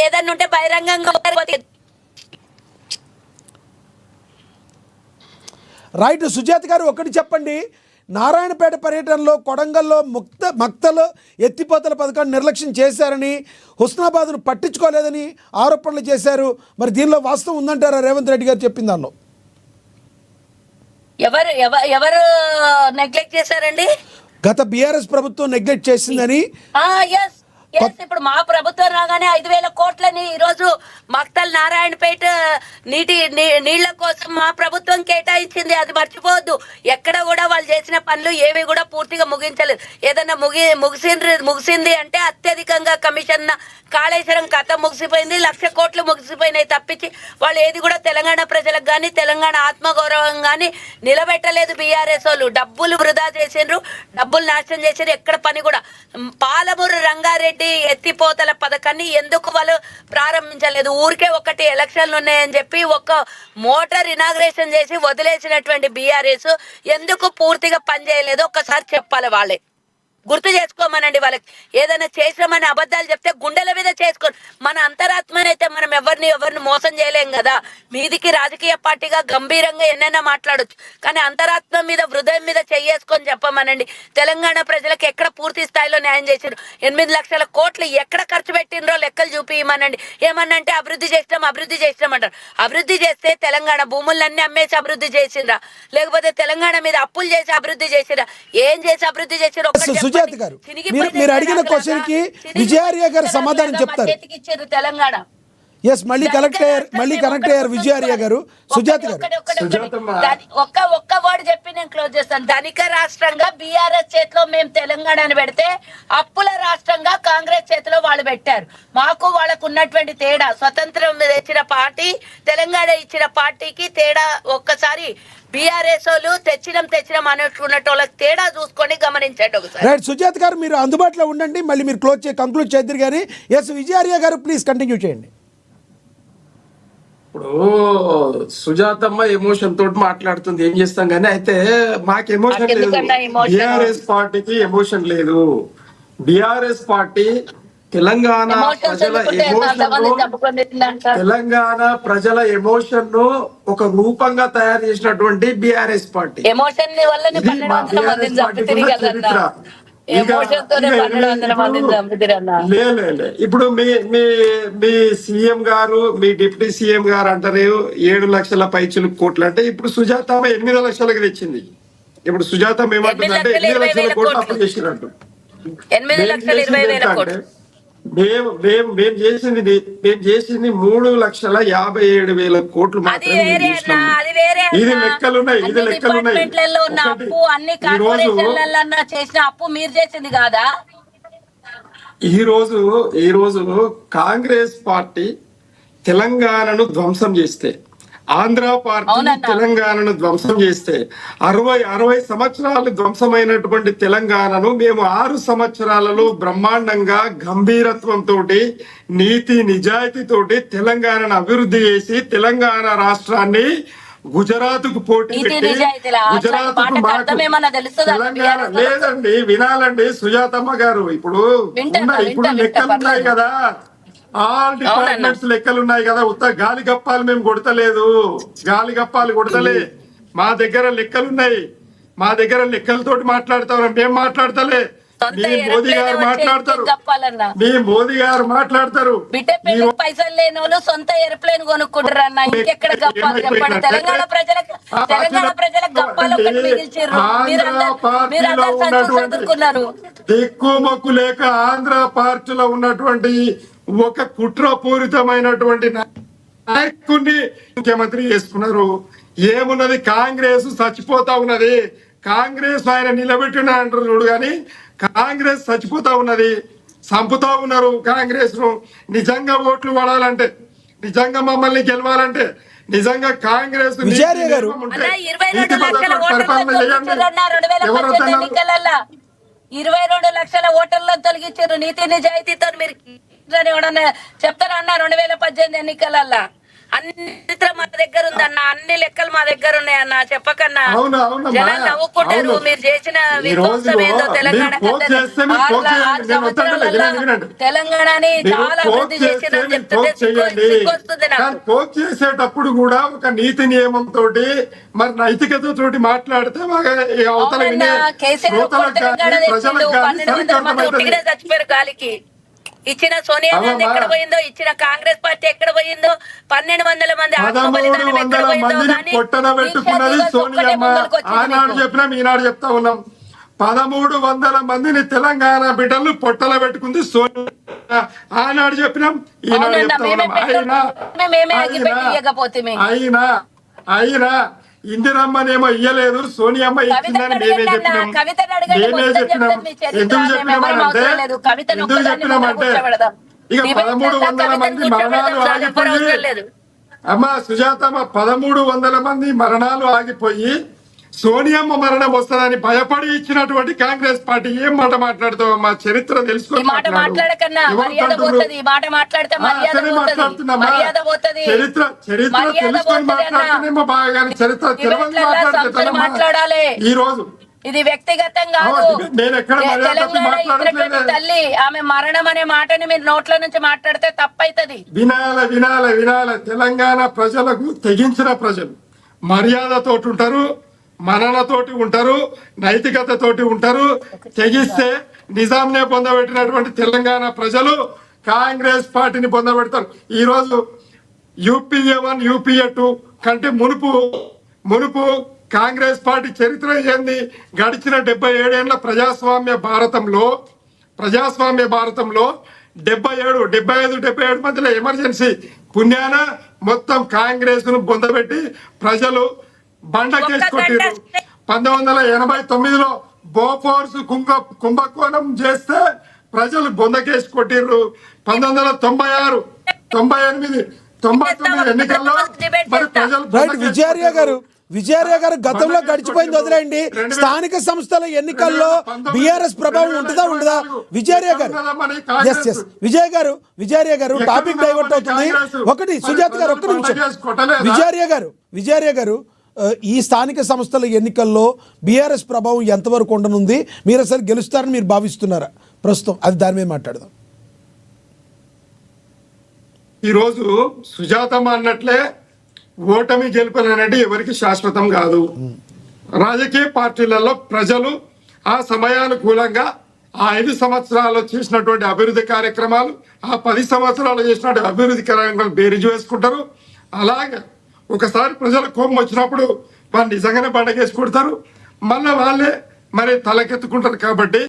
ఏదన్నా ఉంటే బహిరంగంగా రైట్. సుజాత గారు ఒకటి చెప్పండి, నారాయణపేట పర్యటనలో కొడంగల్లో మక్తలు ఎత్తిపోతల పథకాన్ని నిర్లక్ష్యం చేశారని, హుస్నాబాద్ను పట్టించుకోలేదని ఆరోపణలు చేశారు. మరి దీనిలో వాస్తవం ఉందంటారా రేవంత్ రెడ్డి గారు చెప్పిన దానిలో? ఎవరు నెగ్లెక్ట్ చేశారండి? గత బీఆర్ఎస్ ప్రభుత్వం నెగ్లెక్ట్ చేసిందని. ఇప్పుడు మా ప్రభుత్వం రాగానే 5,000 కోట్లని ఈరోజు మక్తల్ నారాయణపేట నీళ్ల కోసం మా ప్రభుత్వం కేటాయించింది. అది మర్చిపోవద్దు. ఎక్కడ కూడా వాళ్ళు చేసిన పనులు ఏవి కూడా పూర్తిగా ముగించలేదు. ఏదన్నా ముగిసింది అంటే అత్యధికంగా కమిషన్ కాళేశ్వరం కథ ముగిసిపోయింది, 1,00,000 కోట్లు ముగిసిపోయినాయి తప్పించి వాళ్ళు ఏది కూడా తెలంగాణ ప్రజలకు కానీ తెలంగాణ ఆత్మగౌరవం కానీ నిలబెట్టలేదు. బీఆర్ఎస్ వాళ్ళు డబ్బులు వృధా చేసిండ్రు, డబ్బులు నాశనం చేసిండ్రు. ఎక్కడ పని కూడా పాలమూరు రంగారెడ్డి ఎత్తిపోతల పథకాన్ని ఎందుకు వాళ్ళు ప్రారంభించలేదు? ఊరికే ఒకటి ఎలక్షన్లు ఉన్నాయని చెప్పి ఒక మోటార్ ఇనాగ్రేషన్ చేసి వదిలేసినటువంటి బీఆర్ఎస్ ఎందుకు పూర్తిగా పనిచేయలేదు? ఒక్కసారి చెప్పాలి. వాళ్ళే గుర్తు చేసుకోమనండి. వాళ్ళకి ఏదైనా చేసినామని అబద్ధాలు చెప్తే గుండెల మీద చేసుకోండి. మన అంతరాత్మనైతే మనం ఎవరిని మోసం చేయలేం కదా. మీదికి రాజకీయ పార్టీగా గంభీరంగా ఎన్నైనా మాట్లాడొచ్చు, కానీ అంతరాత్మ మీద హృదయం మీద చేసుకొని చెప్పమనండి. తెలంగాణ ప్రజలకు ఎక్కడ పూర్తి స్థాయిలో న్యాయం చేసిండ్రు? 8 లక్షల కోట్లు ఎక్కడ ఖర్చు పెట్టినరో లెక్కలు చూపిమనండి. ఏమన్నంటే అభివృద్ధి చేసినాం అంటారు. అభివృద్ధి చేస్తే తెలంగాణ భూములన్నీ అమ్మేసి అభివృద్ధి చేసిండ్రా, లేకపోతే తెలంగాణ మీద అప్పులు చేసి అభివృద్ధి చేసిండ్రా? ఏం చేసి అభివృద్ధి చేసిండ్రో సుజాత గారు, మీరు అడిగిన క్వశ్చన్ కి విజయార్య గారు సమాధానం చెప్తారు. తెలంగాణ మళ్ళీ కనెక్ట్ అయ్యారు విజయార్య గారు. సుజాత గారు ఒక్క వర్డ్ చెప్పి నేను క్లోజ్ చేస్తాను. ధనిక రాష్ట్రంగా బీఆర్ఎస్ చేతిలో మేము తెలంగాణను పెడితే అప్పుల రాష్ట్రంగా కాంగ్రెస్ చేతిలో వాళ్ళు పెట్టారు. మాకు వాళ్ళకు ఉన్నటువంటి తేడా, స్వతంత్రం తెచ్చిన పార్టీ తెలంగాణ ఇచ్చిన పార్టీకి తేడా ఒక్కసారి బీఆర్ఎస్ వాళ్ళు తెచ్చినాం అనుకున్నట్టు తేడా చూసుకొని గమనించండి ఒకసారి. రైట్ సుజాత గారు, మీరు అందుబాటులో ఉండండి. మళ్ళీ మీరు కంక్లూడ్ చేద్దరు కానీ. విజయార్య గారు ప్లీజ్ కంటిన్యూ చేయండి. ఇప్పుడు సుజాతమ్మ ఎమోషన్ తోటి మాట్లాడుతుంది, ఏం చేస్తాం కానీ. అయితే మాకు ఎమోషన్ లేదు, బీఆర్ఎస్ పార్టీకి ఎమోషన్ లేదు. బీఆర్ఎస్ పార్టీ తెలంగాణ ప్రజల ఎమోషన్ ను ఒక రూపంగా తయారు చేసినటువంటి బీఆర్ఎస్ పార్టీ. ఇప్పుడు మీ సీఎం గారు, మీ డిప్యూటీ సీఎం గారు అంటారు 7 లక్షల పైచులు కోట్లు అంటే, ఇప్పుడు సుజాత 8 లక్షలకు తెచ్చింది. ఇప్పుడు సుజాత ఏమంటుందంటే 8 లక్షల కోట్లు అప్పు చేసినట్టు. మేము చేసింది 3,57,000 కోట్లు మాత్రమే. ఇది లెక్కలున్నాయి. ఈ రోజు కాంగ్రెస్ పార్టీ తెలంగాణను ధ్వంసం చేస్తే, ఆంధ్ర పార్టీ తెలంగాణను ధ్వంసం చేస్తే, 60 సంవత్సరాలు ధ్వంసమైనటువంటి తెలంగాణను మేము 6 సంవత్సరాలలో బ్రహ్మాండంగా గంభీరత్వంతో, నీతి నిజాయితీతోటి తెలంగాణను అభివృద్ధి చేసి తెలంగాణ రాష్ట్రాన్ని గుజరాత్ కు పోటీ పెట్టి, గుజరాత్ తెలంగాణ లేదండి, వినాలండి సుజాతమ్మ గారు. ఇప్పుడు లెక్కలు ఉన్నాయి కదా, ఆల్ డిపార్ట్మెంట్స్ లెక్కలు ఉన్నాయి కదా. గాలి గప్పాలు మేము కొడతలే. మా దగ్గర లెక్కలున్నాయి. మా దగ్గర లెక్కలతోటి మాట్లాడతాం. మేము మాట్లాడతలే. మీ మోదీ గారు మాట్లాడతారు. పైసలు లేని వాళ్ళు సొంత ఎయిర్ప్లేన్ కొనుక్కుంటారు అన్న. ఇంకెక్కడ గప్పాలు చెప్పండి? తెలంగాణ ప్రజలకు గప్పాలు ఒకటి మిగిల్చారు. చదువుకున్నారు. దిక్కుమొక్కు లేక ఆంధ్ర పార్టీలో ఉన్నటువంటి ఒక కుట్రపూరితమైనటువంటి నాయకుడిని ముఖ్యమంత్రి చేసుకున్నారు. ఏమున్నది? కాంగ్రెస్ చచ్చిపోతా ఉన్నది. కాంగ్రెస్ ఆయన నిలబెట్టిన అంటారు చూడు, కానీ కాంగ్రెస్ చచ్చిపోతా ఉన్నది. చంపుతా ఉన్నారు కాంగ్రెస్ ను. నిజంగా ఓట్లు పడాలంటే, నిజంగా మమ్మల్ని గెలవాలంటే, నిజంగా కాంగ్రెస్ 22 లక్షల ఓటర్లను తొలగించారు. నీతి నిజాయితీతో మీరు చెప్తారన్నా 2018 ఎన్నికలల్లా అన్ని చరిత్ర మా దగ్గర ఉందన్న, అన్ని లెక్కలు మా దగ్గర ఉన్నాయన్న. చెప్పకన్నా అవును, అవునమ్మా. జనాలు నవ్వుకుంటారు. అవును. మీరు చేసిన ఈ రోజు విధ్వంసం ఏందో తెలంగాణ మీరు పోక్ చేస్తే మీరు పోక్ చేయండి. నేను వద్దంటలే, వినండి. తెలంగాణని మీరు చాలా పోక్ అభివృద్ధి చేస్తే చేసిన మీరు పోక్ చేయండి. సిగ్గొస్తుంది నాకు. కానీ పోక్ చేసేటప్పుడు కూడా ఒక నీతి నియమం తోటి మరి నైతికత తోటి మాట్లాడితే ఈ అవతల వినే అవునన్నా, కేసీఆర్ శ్రోతలకు తెలంగాణ కానీ ప్రజలకు తెచ్చిండు. కానీ 1200 మంది సరిగ్గా ఉట్టిగానే చచ్చిపోయారు గాలికి. ఇచ్చిన సోనియా గాంధీ అమ్మా. ఎక్కడ పోయిందో, ఇచ్చిన కాంగ్రెస్ పార్టీ ఎక్కడ పోయిందో, 1200 మంది ఆత్మబలిదానం ఎక్కడ 1300 పోయిందో మందిని కానీ పొట్టన పెట్టుకున్నది దీక్ష దివస్ ఒక్కటే సోనియమ్మ. ముందరకు వచ్చింది ఆనాడు మీకు. చెప్పినాం, ఈనాడు చెప్తా ఉన్నాం. 1300 మందిని తెలంగాణ బిడ్డలు పొట్టల పెట్టుకుంది సోనియా. ఆనాడు చెప్పినాం, ఈనాడు అవునన్నా, చెప్తా మేమే ఉన్నాం. పెట్రోల్ మేమే అగ్గిపెట్టి ఇయ్యకపోతే మేము. అయినా ఇందిరమ్మనేమో ఇయ్యలేదు, సోనియమ్మ ఇచ్చిందని మేమే చెప్పినాం. కవితను అడగండి, మేమే మొత్తం చెప్పినాం. చెప్తుంది మీ చరిత్ర. ఎందుకు మేము ఎవరం చెప్పినామంటే అవసరం లేదు. కవితను ఎందుకు ఒక్కదాన్ని చెప్పినామంటే కూర్చోబెడదాం. ఇక డిబేట్ 1300 చేద్దాం, మంది కవితను మరణాలు కూర్చోబెడదాం, ఎవరు అవసరం ఆగిపోయి లేదు. అమ్మా సుజాతమ్మ 1300 మంది మరణాలు ఆగిపోయి సోనియమ్మ మరణం వస్తుందని భయపడి ఇచ్చినటువంటి కాంగ్రెస్ పార్టీ ఏం మాట మాట్లాడుతావు? మా చరిత్ర ఈ తెలుసుకొని మాట మాట్లాడకన్నా మర్యాద పోతుంది. ఈ మాట మాట్లాడితే మర్యాద పోతుంది. మర్యాద పోతుంది. చరిత్ర మర్యాద తెలుసుకొని పోతుంది అన్న. మాట్లాడుతున్నామో బాగా, కానీ చరిత్ర తెలియని సంఖ్యలు మాట్లాడాలి. ఈ రోజు ఇది వ్యక్తిగతం కాదు. నేను ఎక్కడ మర్యాద తప్పి తెలంగాణ మాట్లాడట్లేదు. ఇచ్చినటువంటి తల్లి ఆమె మరణం అనే మాటని మీరు నోట్ల నుంచి మాట్లాడితే తప్పైతది. వినాల తెలంగాణ ప్రజలకు తెగించిన ప్రజలు మర్యాదతోటి ఉంటారు, మననతోటి ఉంటారు, నైతికతతోటి ఉంటారు. తెగిస్తే నిజాంనే పొందబెట్టినటువంటి తెలంగాణ ప్రజలు కాంగ్రెస్ పార్టీని పొందబెడతారు. ఈ రోజు యూపీఏ 1 యూపీఏ 2 కంటే మునుపు కాంగ్రెస్ పార్టీ చరిత్ర ఏంది? గడిచిన 77 ఏళ్ల ప్రజాస్వామ్య భారతంలో 75 మధ్యలో ఎమర్జెన్సీ పుణ్యాన మొత్తం కాంగ్రెస్ ను పొందబెట్టి ప్రజలు బండకేసి కొట్టిరు. 1989లో బోఫోర్స్ కుంభకోణం చేస్తే ప్రజలు బొందకేసి కొట్టిర్రు. 1996, 98, 99 ఎన్నికల్లో మరి ప్రజలు రైట్ విజయార్య గారు గతంలో గడిచిపోయింది వదిలేండి. స్థానిక సంస్థల ఎన్నికల్లో బీఆర్ఎస్ ప్రభావం ఉంటుందా ఉండదా? విజయార్య గారు ఎస్ విజయార్య గారు టాపిక్ డైవర్ట్ అవుతుంది. ఒకటి సుజాత గారు ఒక్క నిమిషం. విజయార్య గారు ఈ స్థానిక సంస్థల ఎన్నికల్లో బీఆర్ఎస్ ప్రభావం ఎంతవరకు ఉండనుంది? మీరు అసలు గెలుస్తారని మీరు భావిస్తున్నారా? ప్రస్తుతం అది దాని మీద మాట్లాడదాం. ఈరోజు సుజాతమ్మ అన్నట్లే ఓటమి గెలుపులు అనేది ఎవరికి శాశ్వతం కాదు. రాజకీయ పార్టీలలో ప్రజలు ఆ సమయానుకూలంగా ఆ 5 సంవత్సరాలు చేసినటువంటి అభివృద్ధి కార్యక్రమాలు, ఆ 10 సంవత్సరాలు చేసినటువంటి అభివృద్ధి కార్యక్రమాలు బేరీజు వేసుకుంటారు. అలాగే ఒకసారి ప్రజల కోపం వచ్చినప్పుడు వాళ్ళు నిజంగానే బండకేసి కొడతారు, మళ్ళీ వాళ్ళే మరి తలకెత్తుకుంటారు. కాబట్టి